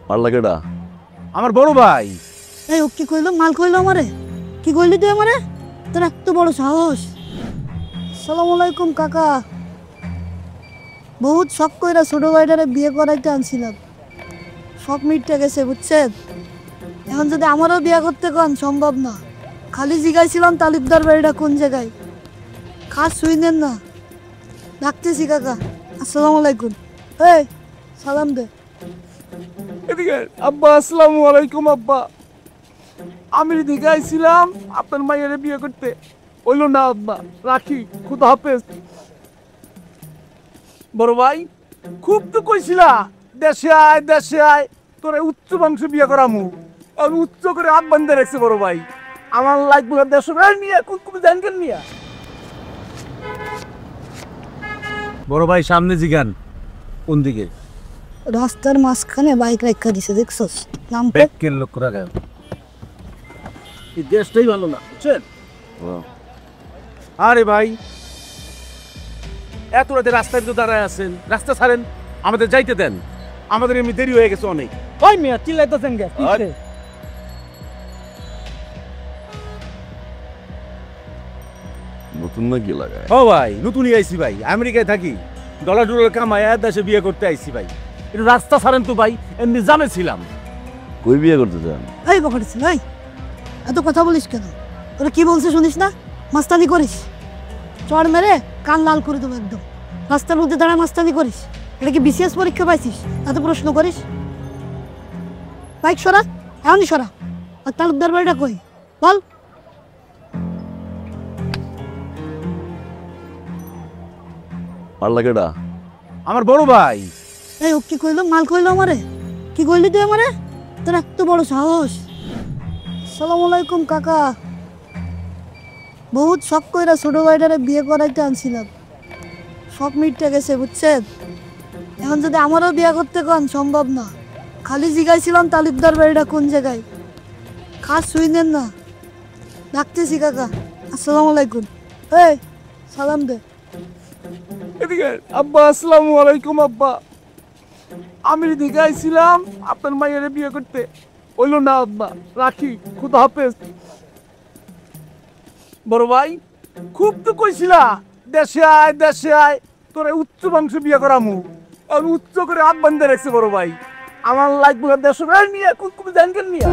মারলা কেডা? আমার বড় ভাই। এই ও কি কইলো? মাল কইলো আমারে? কি কইলি তুই আমারে? তোর এত বড় সাহস! আসসালামু আলাইকুম কাকা। বহুত শখ কইরা ছোট ভাইটারে বিয়ে করাইতে আনছিলাম, সব মিটতে গেছে বুঝছেন। এখন যদি আমারও বিয়ে করতে কন সম্ভব না। খালি জিগাইছিলাম তালুকদার বাড়িটা কোন জায়গায়, খাস শুইনেন না। ডাকতেছি কাকা। আসসালামু আলাইকুম। এই সালাম দে। এদিকে আব্বা। আসসালামু আলাইকুম আব্বা। আমি এদিকে আইছিলাম আপনার মায়ের বিয়ে করতে, হইল না আব্বা। রাখি, খুদা হাফেজ। বড় ভাই, খুব তো কইছিলা দেশে আয় দেশে আয়, তোরা উচ্চ বংশ বিয়ে করামু। আমি উচ্চ করে হাত বান্ধে রাখছি বড় ভাই। আমার লাগবে দেশ নিয়ে কুকুর জানকেন নিয়ে। বড় ভাই সামনে জিগান কোন দিকে? রাস্তার মাঝখানে বাইক রাখা দিছে, দেখছস? নাম ব্যাকের লোক রাখা। এই দেশটাই ভালো না বুঝছেন। আরে ভাই, এত রাতে রাস্তায় তো দাঁড়ায় আছেন, রাস্তা ছাড়েন, আমাদের যাইতে দেন। আমাদের এমনি দেরি হয়ে গেছে অনেক। ওই মিয়া চিল্লাইতেছেন কে? নতুন নাকি লাগায়? ও ভাই, নতুনই আইছি ভাই, আমেরিকায় থাকি। ডলার ডলার কামায় দেশে বিয়ে করতে আইছি ভাই। একটু রাস্তা ছাড়েন তো ভাই, এমনি জামে ছিলাম। কই বিয়ে করতে চান? এই বকড়ছে, এই এত কথা বলিস কেন? ওরা কি বলছে শুনিস না? মাস্তানি করিস? চড় মেরে কান লাল করে দেবো একদম। রাস্তার মধ্যে দাঁড়ায় মাস্তানি করিস? এটা কি বিসিএস পরীক্ষা পাইছিস এত প্রশ্ন করিস? বাইক সরা, এমনই সরা। আর তালুকদার বাড়িটা কই বল? মারলা কেডা? আমার বড় ভাই। এই ও কি কইলো? মাল কইলো আমারে? কি কইলি তুই আমারে? তোর এত বড় সাহস! আসসালামু আলাইকুম কাকা। বহুত শখ কইরা ছোট ভাইটারে বিয়ে করাইতে আনছিলাম, সব মিটতে গেছে বুঝছেন। এখন যদি আমারও বিয়ে করতে কন সম্ভব না। খালি জিগাইছিলাম তালুকদার বাড়িটা কোন জায়গায়, খাস শুইনেন না। ডাকতেছি কাকা। আসসালামু আলাইকুম। এই সালাম দে। এদিকে আব্বা। আসসালামু আলাইকুম আব্বা। আমি এদিকে আইছিলাম আপনার মায়ের বিয়ে করতে, হইল না আব্বা। রাখি, খুদা হাফেজ। বড় ভাই, খুব তো কইছিলা দেশে আয় দেশে আয়, তোরা উচ্চ বংশ বিয়ে করামু। আমি উচ্চ করে হাত বান্ধে রাখছি বড় ভাই। আমার লাগবে দেশ নিয়ে কুকুর জানকেন নিয়ে।